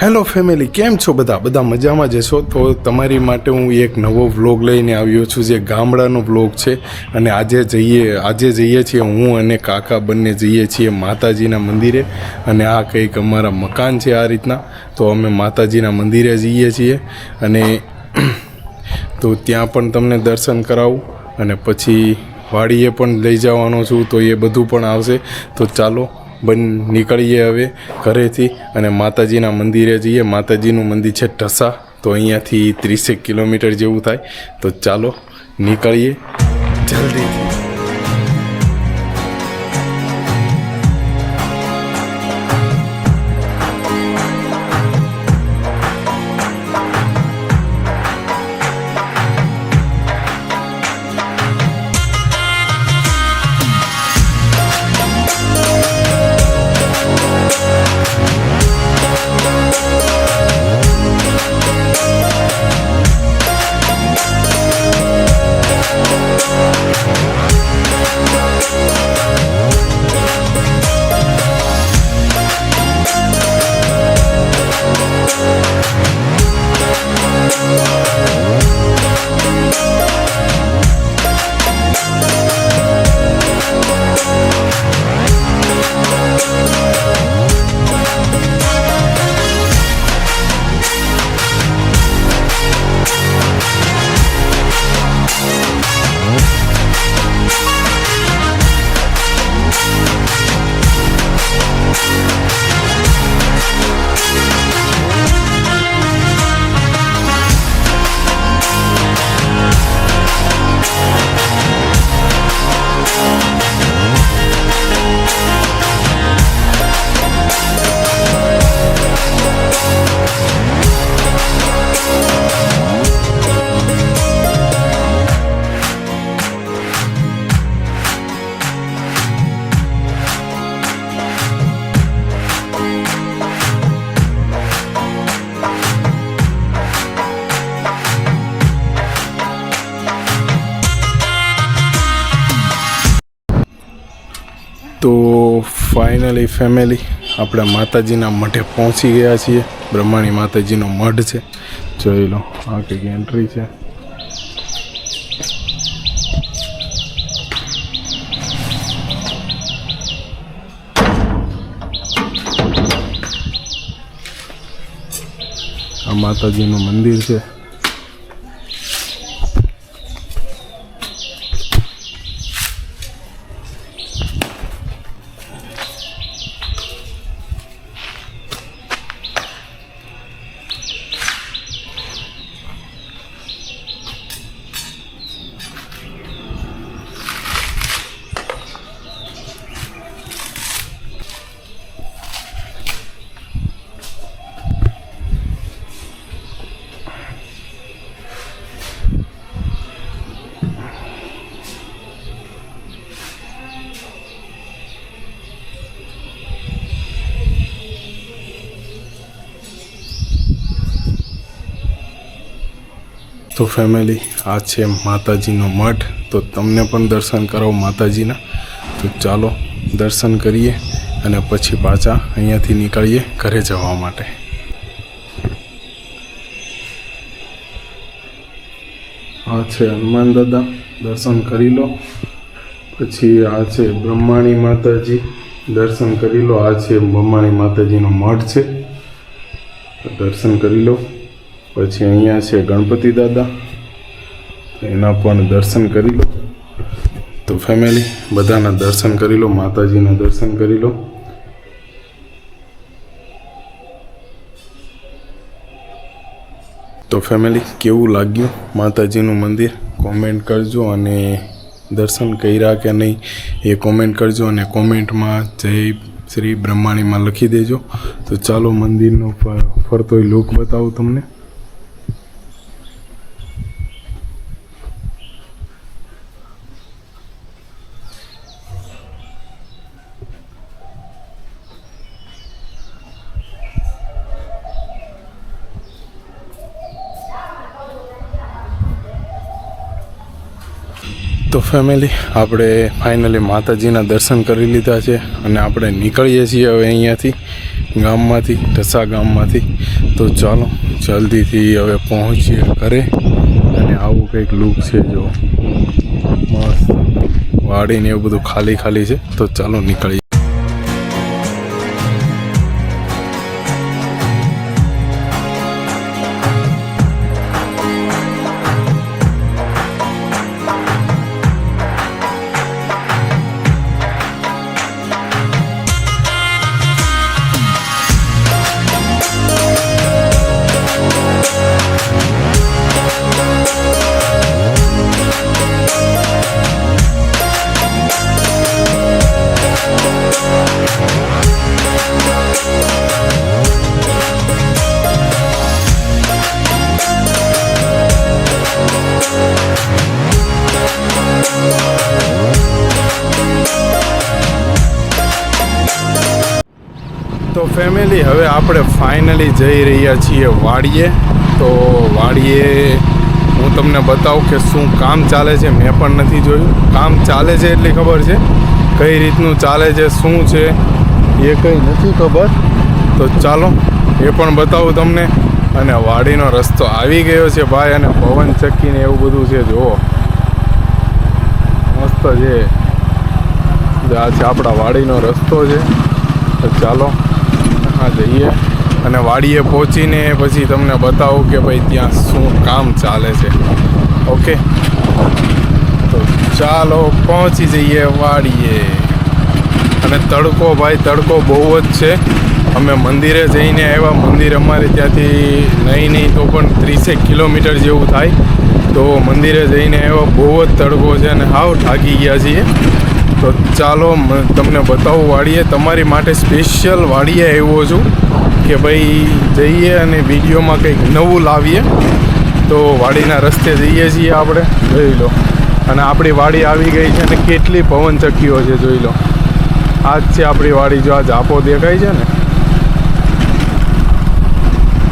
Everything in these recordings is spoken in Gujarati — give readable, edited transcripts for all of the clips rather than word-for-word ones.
હેલો ફેમિલી, કેમ છો બધા મજામાં જ છો? તો તમારી માટે હું એક નવો વ્લોગ લઈને આવ્યો છું, જે ગામડાનો વ્લોગ છે. અને આજે જઈએ છીએ હું અને કાકા બંને જઈએ છીએ માતાજીના મંદિરે. અને આ કંઈક અમારા મકાન છે આ રીતના. તો અમે માતાજીના મંદિરે જઈએ છીએ અને તો ત્યાં પણ તમને દર્શન કરાવું અને પછી વાડીએ પણ લઈ જવાનો છું, તો એ બધું પણ આવશે. તો ચાલો નીકળીએ હવે ઘરેથી અને માતાજીના મંદિરે જઈએ. માતાજીનું મંદિર છે ઢસા, તો અહીંયાથી 30 કિલોમીટર જેવું થાય. તો ચાલો નીકળીએ જલ્દીથી. તો ફાઇનલી ફેમિલી, આપણે માતાજીના મઠે પહોંચી ગયા છીએ. બ્રહ્માણી માતાજીનો મઢ છે, જોઈ લો. આ કંઈક એન્ટ્રી છે. આ માતાજીનું મંદિર છે. તો ફેમિલી, આ છે માતાજીનો મઠ. તો તમને પણ દર્શન કરાવો માતાજીના. તો ચાલો દર્શન કરીએ અને પછી પાછા અહીંયાથી નીકળીએ ઘરે જવા માટે. આ છે હનુમાન દાદા, દર્શન કરી લો. પછી આ છે બ્રહ્માણી માતાજી, દર્શન કરી લો. આ છે બ્રહ્માણી માતાજીનો મઠ છે, દર્શન કરી લો. પછી અહીંયા છે ગણપતિ દાદા, એના પણ દર્શન કરી લો. તો ફેમિલી, બધાના દર્શન કરી લો, માતાજીના દર્શન કરી લો. તો ફેમિલી, કેવું લાગ્યું માતાજીનું મંદિર કોમેન્ટ કરજો, અને દર્શન કર્યા કે નહીં એ કોમેન્ટ કરજો, અને કોમેન્ટમાં જય શ્રી બ્રહ્માણીમાં લખી દેજો. તો ચાલો મંદિરનો ફરતોય લુક બતાવું તમને. તો ફેમિલી, આપણે ફાઇનલી માતાજીના દર્શન કરી લીધા છે અને આપણે નીકળીએ છીએ હવે અહીંયાથી, ગામમાંથી, ઢસા ગામમાંથી. તો ચાલો જલ્દીથી હવે પહોંચીએ ઘરે. અને આવું કંઈક લુક છે જો, મસ્ત વાડીને એવું બધું ખાલી ખાલી છે. તો ચાલો નીકળીએ. તો ફેમિલી, હવે આપણે ફાઇનલી જઈ રહ્યા છીએ વાડીએ. તો વાડીએ હું તમને બતાવું કે શું કામ ચાલે છે. મેં પણ નથી જોયું. કામ ચાલે છે એટલી ખબર છે, કઈ રીતનું ચાલે છે શું છે એ કંઈ નથી ખબર. તો ચાલો એ પણ બતાવું તમને. અને વાડીનો રસ્તો આવી ગયો છે ભાઈ, અને પવન ચક્કીને એવું બધું છે. જુઓ મસ્ત છે. આ છે આપણા વાડીનો રસ્તો છે. તો ચાલો હા જઈએ, અને વાડીએ પહોંચીને પછી તમને બતાવું કે ભાઈ ત્યાં શું કામ ચાલે છે. ઓકે, તો ચાલો પહોંચી જઈએ વાડીએ. અને તડકો ભાઈ, તડકો બહુ જ છે. અમે મંદિરે જઈને આવ્યા. મંદિર અમારે ત્યાંથી નહીં તો પણ 30 કિલોમીટર જેવું થાય. તો મંદિરે જઈને આવ્યા. બહુ જ તડકો છે અને હાવ થાકી ગયા છીએ. તો ચાલો તમને બતાવું વાડીએ. તમારી માટે સ્પેશિયલ વાડીએ આવ્યો છું કે ભાઈ જઈએ અને વિડીયોમાં કંઈક નવું લાવીએ. તો વાડીના રસ્તે જઈએ છીએ આપણે, જોઈ લો. અને આપણી વાડી આવી ગઈ છે, અને કેટલી પવન ચક્કીઓ છે જોઈ લો. આ જ છે આપણી વાડી. જો આ ઝાપો દેખાય છે ને,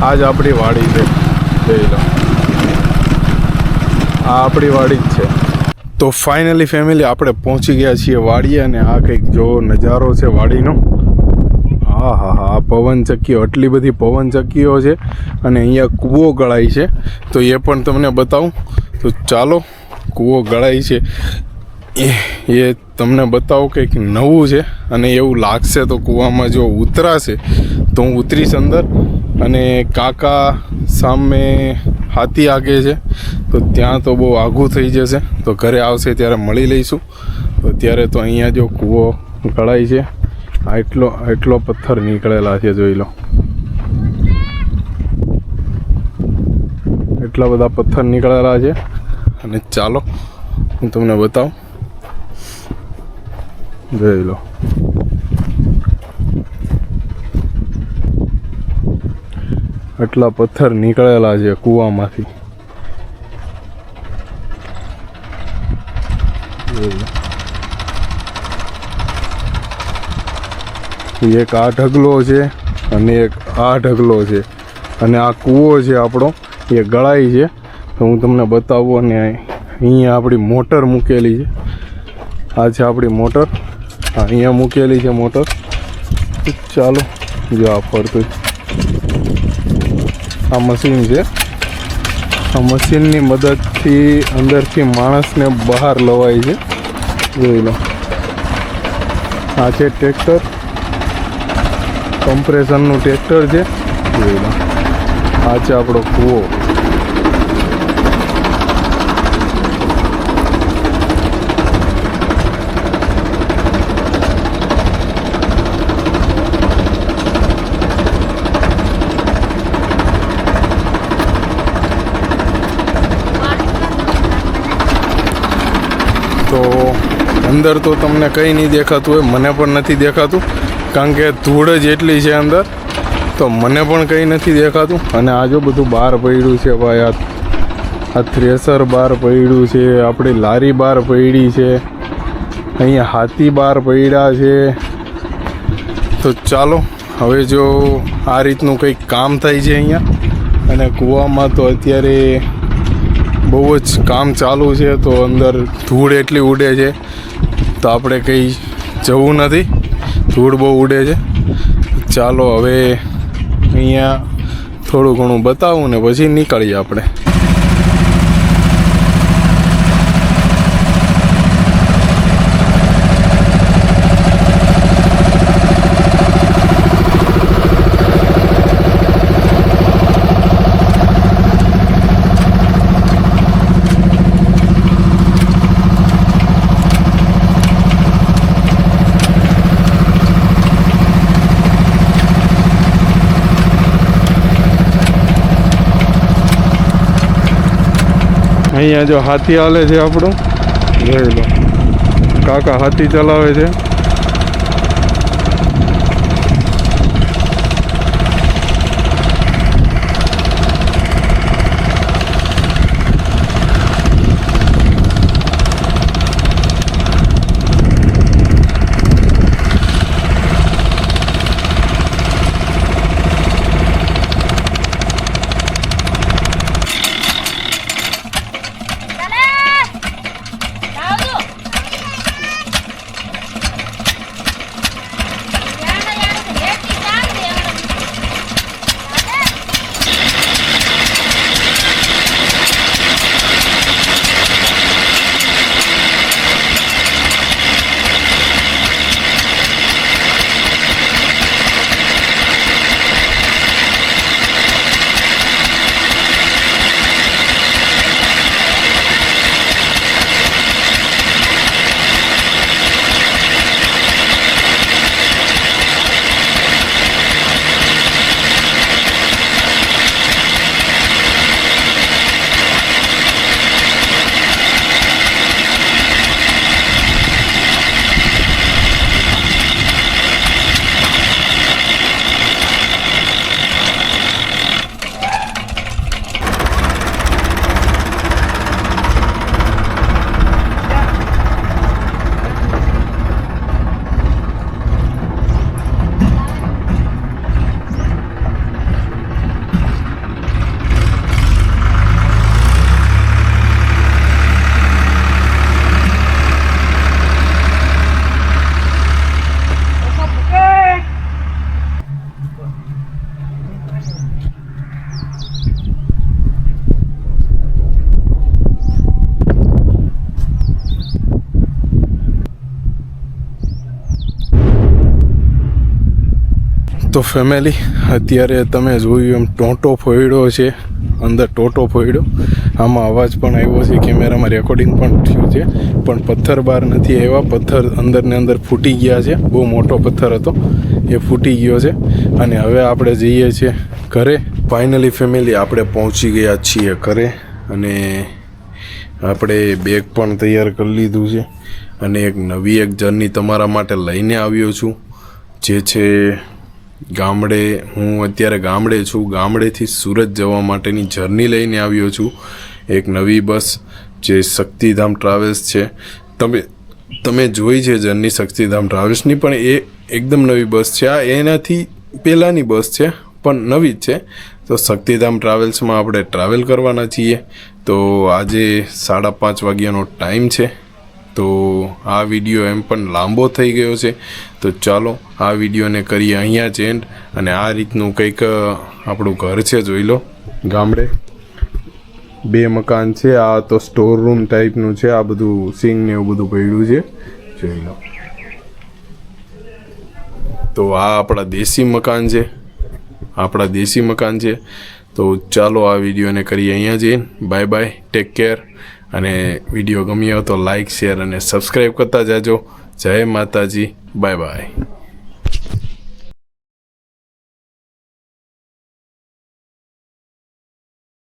આ જ આપણી વાડી છે, જોઈ લો. આ આપણી વાડી જ છે. તો ફાઇનલી ફેમિલી, આપણે પહોંચી ગયા છીએ વાડીએ. અને આ કંઈક જો નજારો છે વાડીનો. હા હા હા, પવન ચક્કીઓ, આટલી બધી પવન ચક્કીઓ છે. અને અહીંયા કૂવો ગળાય છે, તો એ પણ તમને બતાવું. તો ચાલો, કૂવો ગળાય છે એ તમને બતાવું. કંઈક નવું છે અને એવું લાગશે. તો કૂવામાં જો ઉતરાશે તો હું ઉતરીશ અંદર. અને કાકા સામે હાથી આગે છે, તો ત્યાં તો બહુ આઘું થઈ જશે. તો ઘરે આવશે ત્યારે મળી લઈશું. તો અત્યારે તો અહીંયા જો કૂવો ગળાય છે, એટલો પથ્થર નીકળેલા છે, જોઈ લો. એટલા બધા પથ્થર નીકળેલા છે. અને ચાલો હું તમને બતાવું, જોઈ લો. એટલા પથ્થર નીકળેલા છે કૂવામાંથી. એક આ ઢગલો છે અને એક આ ઢગલો છે. અને આ કૂવો છે આપણો, એ ગળાય છે. તો હું તમને બતાવું. અને અહીંયા આપણી મોટર મૂકેલી છે. આ છે આપણી મોટર, અહીંયા મૂકેલી છે મોટર. ચાલો જો આ ફરતું આ મશીન છે. આ મશીનની મદદથી અંદરથી માણસને બહાર લવાય છે, જોઈ લો. આ છે ટ્રેક્ટર, કમ્પ્રેશનનું ટ્રેક્ટર છે, જોઈ લો. આ છે આપણો કૂવો. તો અંદર તો તમને કંઈ નહીં દેખાતું હોય, મને પણ નથી દેખાતું, કારણ કે ધૂળ જ એટલી છે અંદર. તો મને પણ કંઈ નથી દેખાતું. અને આ જો બધું બહાર પડ્યું છે ભાઈ, આ થ્રેસર બહાર પડ્યું છે, આપણી લારી બહાર પડી છે, અહીંયા હાથી બહાર પડ્યા છે. તો ચાલો હવે જો આ રીતનું કંઈક કામ થાય છે અહીંયા. અને કૂવામાં તો અત્યારે બહુ જ કામ ચાલુ છે. તો અંદર ધૂળ એટલી ઉડે છે, તો આપણે કંઈ જવું નથી, ધૂળ બહુ ઉડે છે. ચાલો હવે અહીંયા થોડું ઘણું બતાવું ને પછી નીકળીએ આપણે. અહીંયા જો હાથી હાલે છે આપણું, જોઈ લો. કાકા હાથી ચલાવે છે. તો ફેમિલી, અત્યારે તમે જોયું એમ ટોટો ફોડ્યો છે, અંદર ટોટો ફોડ્યો. આમાં અવાજ પણ આવ્યો છે, કેમેરામાં રેકોર્ડિંગ પણ થયું છે, પણ પથ્થર બહાર નથી આવ્યા. પથ્થર અંદરને અંદર ફૂટી ગયા છે. બહુ મોટો પથ્થર હતો, એ ફૂટી ગયો છે. અને હવે આપણે જઈએ છીએ ઘરે. ફાઇનલી ફેમિલી, આપણે પહોંચી ગયા છીએ ઘરે. અને આપણે બેગ પણ તૈયાર કરી લીધું છે. અને એક નવી જર્ની તમારા માટે લઈને આવ્યો છું, જે છે ગામડે. હું અત્યારે ગામડે છું. ગામડેથી સુરત જવા માટેની જર્ની લઈને આવ્યો છું. એક નવી બસ જે શક્તિધામ ટ્રાવેલ્સ છે. તમે જોઈ છે જર્ની શક્તિધામ ટ્રાવેલ્સની, પણ એ એકદમ નવી બસ છે. આ એનાથી પહેલાંની બસ છે, પણ નવી જ છે. તો શક્તિધામ ટ્રાવેલ્સમાં આપણે ટ્રાવેલ કરવાના છીએ. તો આજે 5:30 વાગ્યાનો ટાઈમ છે. તો આ વિડીયો એમ પણ લાંબો થઈ ગયો છે, તો ચાલો આ વિડીયોને કરીએ અહીંયા જ એન્ડ. અને આ રીતનું કંઈક આપણું ઘર છે, જોઈ લો. ગામડે 2 મકાન છે. આ તો સ્ટોર રૂમ ટાઈપનું છે. આ બધું સિંગ ને એવું બધું પડ્યું છે, જોઈ લો. તો આ આપણા દેશી મકાન છે. તો ચાલો આ વિડીયોને કરીએ અહીંયા જઈને. Bye bye, take care. અને વિડીયો ગમ્યો તો લાઈક, શેર અને સબસ્ક્રાઈબ કરતા જાજો. જય માતાજી, બાય બાય.